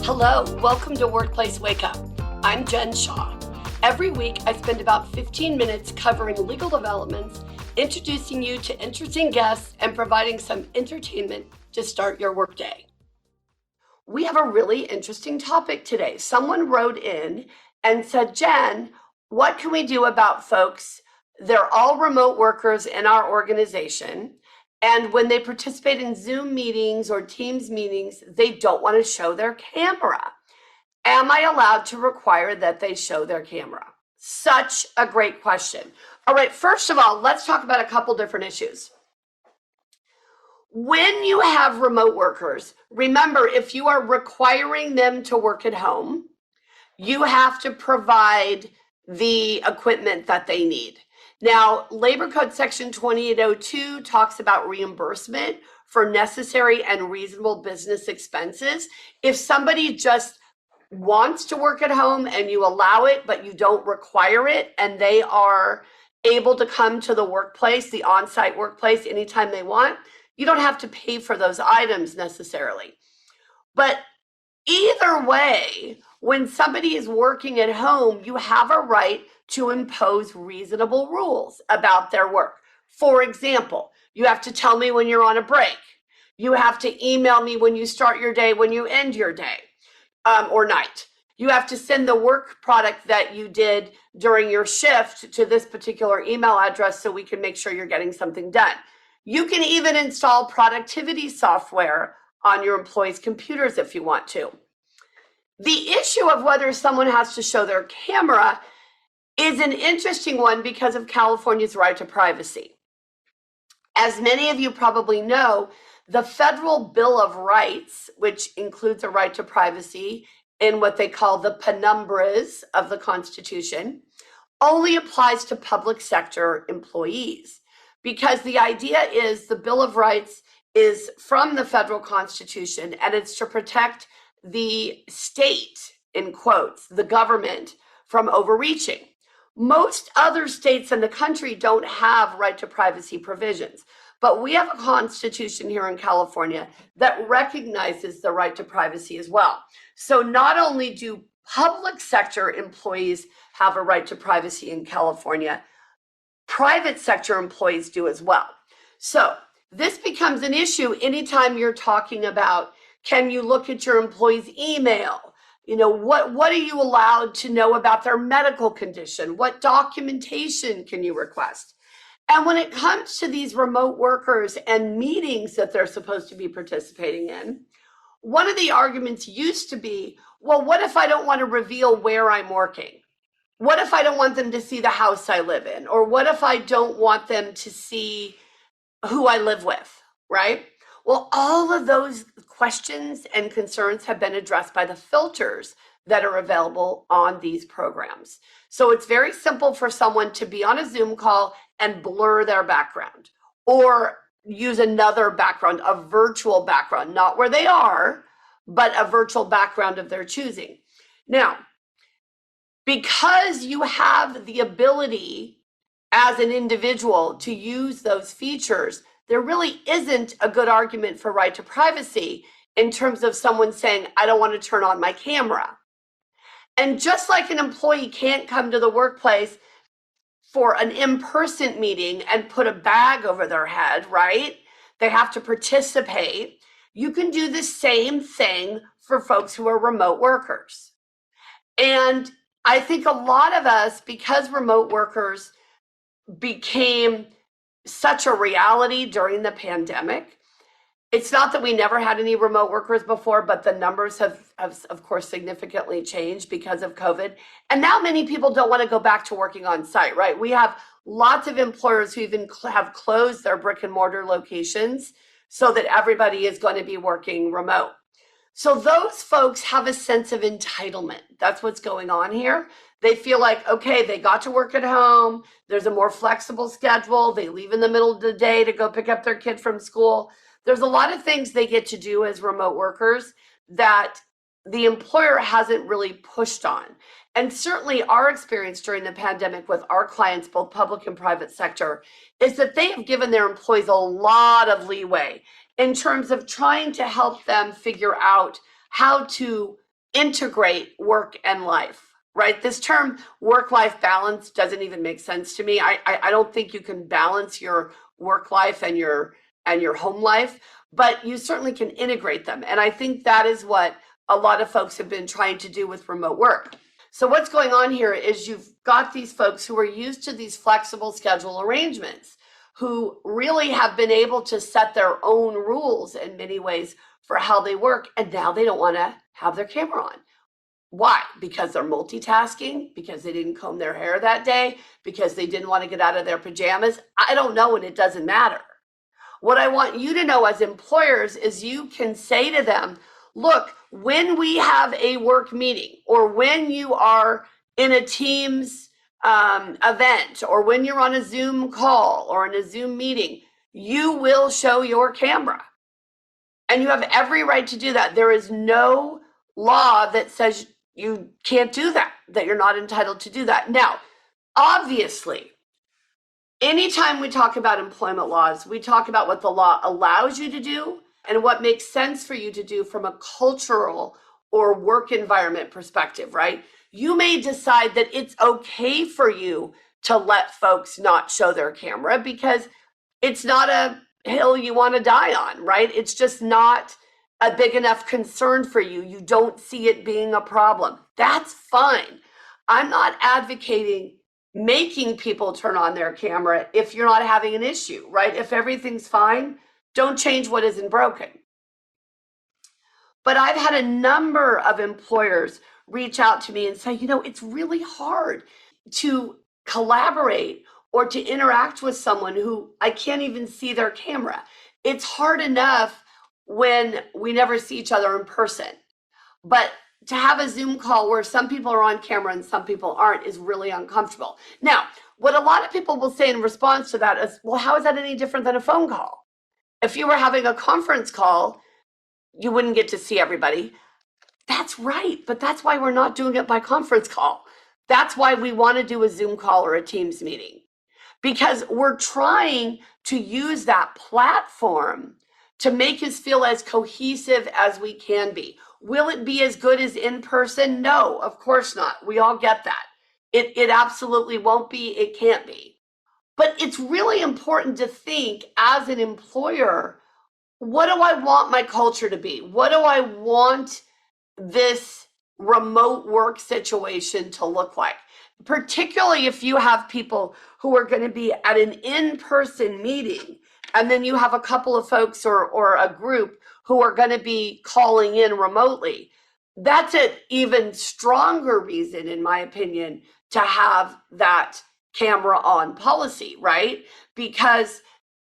Hello, welcome to Workplace Wake Up. I'm Jen Shaw. Every week, I spend about 15 minutes covering legal developments, introducing you to interesting guests, and providing some entertainment to start your workday. We have a really interesting topic today. Someone wrote in and said, Jen, what can we do about folks? They're all remote workers in our organization. And when they participate in Zoom meetings or Teams meetings, they don't want to show their camera. Am I allowed to require that they show their camera? Such a great question. All right, first of all, let's talk about a couple different issues. When you have remote workers, remember, if you are requiring them to work at home, you have to provide the equipment that they need. Now, Labor Code Section 2802 talks about reimbursement for necessary and reasonable business expenses. If somebody just wants to work at home and you allow it, but you don't require it, and they are able to come to the workplace, the on-site workplace, anytime they want, you don't have to pay for those items necessarily. But either way, when somebody is working at home, you have a right to impose reasonable rules about their work. For example, you have to tell me when you're on a break. You have to email me when you start your day, when you end your day or night. You have to send the work product that you did during your shift to this particular email address so we can make sure you're getting something done. You can even install productivity software on your employees' computers if you want to. The issue of whether someone has to show their camera is an interesting one because of California's right to privacy. As many of you probably know, the Federal Bill of Rights, which includes a right to privacy in what they call the penumbras of the Constitution, only applies to public sector employees. Because the idea is the Bill of Rights is from the federal Constitution, and it's to protect the state, in quotes, the government, from overreaching. Most other states in the country don't have right to privacy provisions, but we have a constitution here in California that recognizes the right to privacy as well. So not only do public sector employees have a right to privacy in California, private sector employees do as well. So this becomes an issue anytime you're talking about, can you look at your employee's email? You know, what are you allowed to know about their medical condition? What documentation can you request? And when it comes to these remote workers and meetings that they're supposed to be participating in, one of the arguments used to be, well, what if I don't want to reveal where I'm working? What if I don't want them to see the house I live in? Or what if I don't want them to see who I live with, right? Well, all of those questions and concerns have been addressed by the filters that are available on these programs. So it's very simple for someone to be on a Zoom call and blur their background or use another background, a virtual background, not where they are, but a virtual background of their choosing. Now, because you have the ability as an individual to use those features, there really isn't a good argument for right to privacy in terms of someone saying, I don't want to turn on my camera. And just like an employee can't come to the workplace for an in-person meeting and put a bag over their head, right? They have to participate. You can do the same thing for folks who are remote workers. And I think a lot of us, because remote workers became such a reality during the pandemic, it's not that we never had any remote workers before, but the numbers have of course significantly changed because of COVID. And now many people don't want to go back to working on site, right? We have lots of employers who even have closed their brick and mortar locations so that everybody is going to be working remote. So those folks have a sense of entitlement. That's what's going on here. They feel like, okay, they got to work at home. There's a more flexible schedule. They leave in the middle of the day to go pick up their kid from school. There's a lot of things they get to do as remote workers that the employer hasn't really pushed on. And certainly our experience during the pandemic with our clients, both public and private sector, is that they have given their employees a lot of leeway in terms of trying to help them figure out how to integrate work and life, right? This term work-life balance doesn't even make sense to me. I don't think you can balance your work life and your home life, but you certainly can integrate them. And I think that is what a lot of folks have been trying to do with remote work. So what's going on here is you've got these folks who are used to these flexible schedule arrangements, who really have been able to set their own rules in many ways for how they work, and now they don't want to have their camera on. Why? Because they're multitasking, because they didn't comb their hair that day, because they didn't want to get out of their pajamas. I don't know, and it doesn't matter. What I want you to know as employers is you can say to them, look, when we have a work meeting, or when you are in a Teams event, or when you're on a Zoom call or in a Zoom meeting, you will show your camera. And you have every right to do that. There is no law that says you can't do that, that you're not entitled to do that. Now, obviously, anytime we talk about employment laws, we talk about what the law allows you to do and what makes sense for you to do from a cultural or work environment perspective, right? You may decide that it's okay for you to let folks not show their camera because it's not a hill you want to die on, right? It's just not a big enough concern for you. You don't see it being a problem. That's fine. I'm not advocating making people turn on their camera if you're not having an issue, right? If everything's fine, don't change what isn't broken. But I've had a number of employers reach out to me and say, it's really hard to collaborate or to interact with someone who I can't even see their camera. It's hard enough when we never see each other in person. But to have a Zoom call where some people are on camera and some people aren't is really uncomfortable. Now, what a lot of people will say in response to that is, well, how is that any different than a phone call? If you were having a conference call, you wouldn't get to see everybody. That's right, but that's why we're not doing it by conference call. That's why we want to do a Zoom call or a Teams meeting, because we're trying to use that platform to make us feel as cohesive as we can be. Will it be as good as in person? No, of course not. We all get that. It absolutely won't be. It can't be. But it's really important to think as an employer, what do I want my culture to be? What do I want this remote work situation to look like? Particularly if you have people who are going to be at an in-person meeting, and then you have a couple of folks or a group who are going to be calling in remotely. That's an even stronger reason, in my opinion, to have that camera on policy, right? Because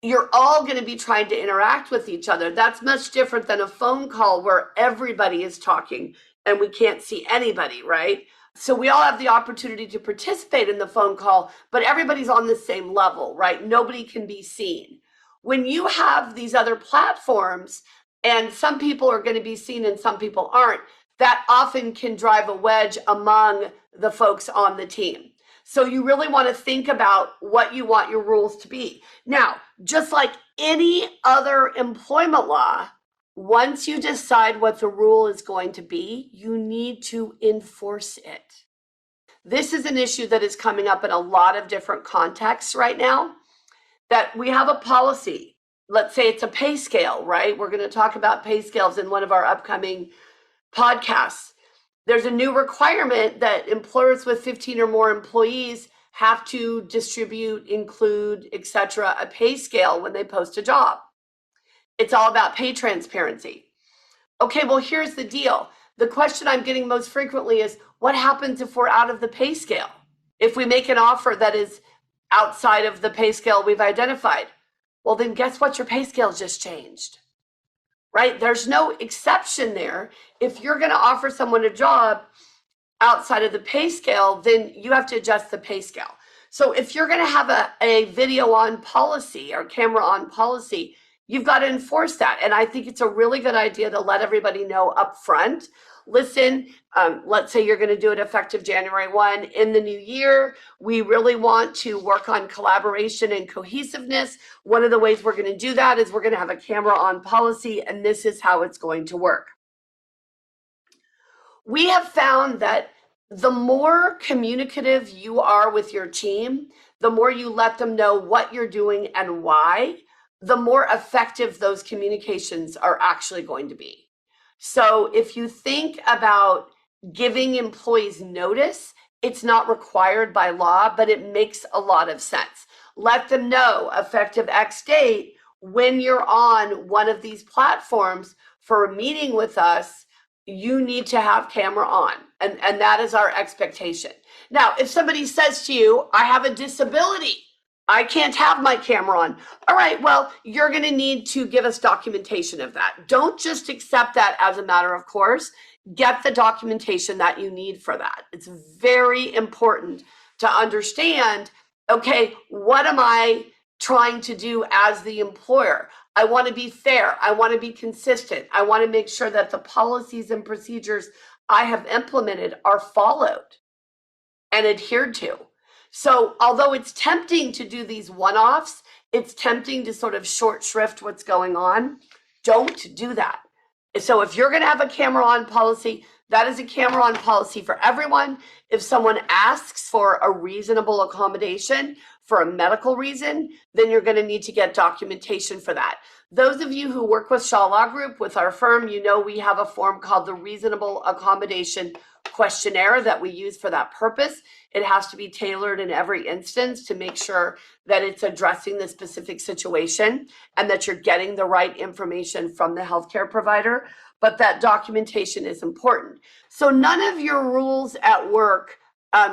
you're all going to be trying to interact with each other. That's much different than a phone call where everybody is talking and we can't see anybody, right? So we all have the opportunity to participate in the phone call, but everybody's on the same level, right? Nobody can be seen. When you have these other platforms and some people are going to be seen and some people aren't, that often can drive a wedge among the folks on the team. So you really want to think about what you want your rules to be. Now, just like any other employment law, once you decide what the rule is going to be, you need to enforce it. This is an issue that is coming up in a lot of different contexts right now, that we have a policy. Let's say it's a pay scale, right? We're going to talk about pay scales in one of our upcoming podcasts. There's a new requirement that employers with 15 or more employees have to distribute, include, etc., a pay scale when they post a job. It's all about pay transparency. Okay, well, here's the deal. The question I'm getting most frequently is, what happens if we're out of the pay scale? If we make an offer that is outside of the pay scale we've identified, well, then guess what? Your pay scale just changed, right? There's no exception there. If you're going to offer someone a job outside of the pay scale, then you have to adjust the pay scale. So if you're going to have a video on policy or camera on policy, you've got to enforce that. And I think it's a really good idea to let everybody know up front. Listen, let's say you're going to do it effective January 1 in the new year. We really want to work on collaboration and cohesiveness. One of the ways we're going to do that is we're going to have a camera on policy, and this is how it's going to work. we have found that the more communicative you are with your team, the more you let them know what you're doing and why, the more effective those communications are actually going to be. So if you think about giving employees notice, it's not required by law, but it makes a lot of sense. Let them know effective X date when you're on one of these platforms for a meeting with us, you need to have camera on. And that is our expectation. Now, if somebody says to you, I have a disability, I can't have my camera on. All right, well, you're going to need to give us documentation of that. Don't just accept that as a matter of course. Get the documentation that you need for that. It's very important to understand, okay, what am I trying to do as the employer? I want to be fair. I want to be consistent. I want to make sure that the policies and procedures I have implemented are followed and adhered to. So although it's tempting to do these one-offs, it's tempting to sort of short shrift what's going on. Don't do that. So if you're going to have a camera on policy, that is a camera on policy for everyone. If someone asks for a reasonable accommodation for a medical reason, then you're going to need to get documentation for that. Those of you who work with Shaw Law Group, with our firm, you know we have a form called the Reasonable Accommodation Questionnaire that we use for that purpose. It has to be tailored in every instance to make sure that it's addressing the specific situation and that you're getting the right information from the healthcare provider. But that documentation is important. So none of your rules at work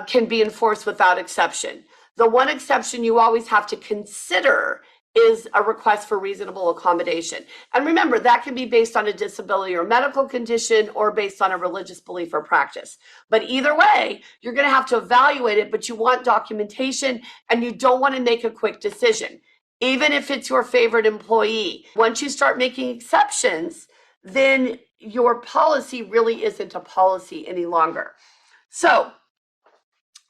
can be enforced without exception. The one exception you always have to consider is a request for reasonable accommodation. And remember, that can be based on a disability or medical condition or based on a religious belief or practice. But either way, you're going to have to evaluate it, but you want documentation and you don't want to make a quick decision. Even if it's your favorite employee, once you start making exceptions, then your policy really isn't a policy any longer. So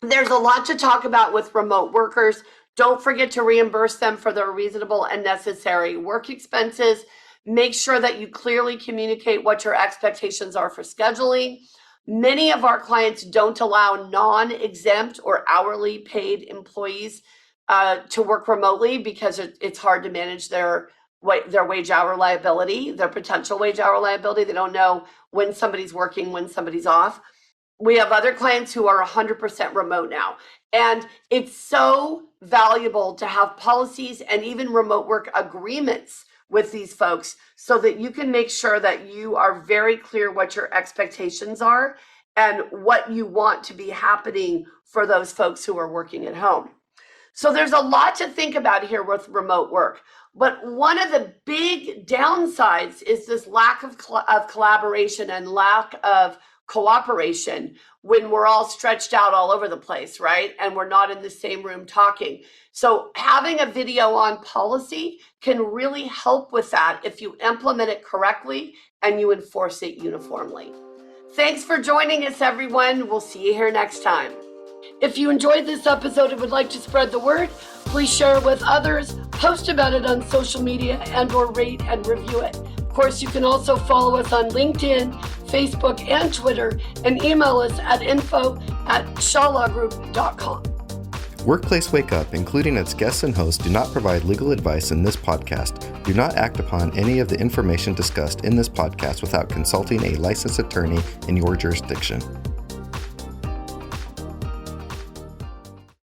there's a lot to talk about with remote workers. Don't forget to reimburse them for their reasonable and necessary work expenses. Make sure that you clearly communicate what your expectations are for scheduling. Many of our clients don't allow non-exempt or hourly paid employees to work remotely because it's hard to manage their wage hour liability, their potential wage hour liability. They don't know when somebody's working, when somebody's off. We have other clients who are 100% remote now. And it's so valuable to have policies and even remote work agreements with these folks so that you can make sure that you are very clear what your expectations are and what you want to be happening for those folks who are working at home. So there's a lot to think about here with remote work. But one of the big downsides is this lack of collaboration and lack of cooperation when we're all stretched out all over the place, right? And we're not in the same room talking. So having a video on policy can really help with that if you implement it correctly and you enforce it uniformly. Thanks for joining us, everyone. We'll see you here next time. If you enjoyed this episode and would like to spread the word, please share it with others, post about it on social media, and/or rate and review it. Of course, you can also follow us on LinkedIn, Facebook, and Twitter, and email us at info@shawlawgroup.com. Workplace Wake Up, including its guests and hosts, do not provide legal advice in this podcast. Do not act upon any of the information discussed in this podcast without consulting a licensed attorney in your jurisdiction.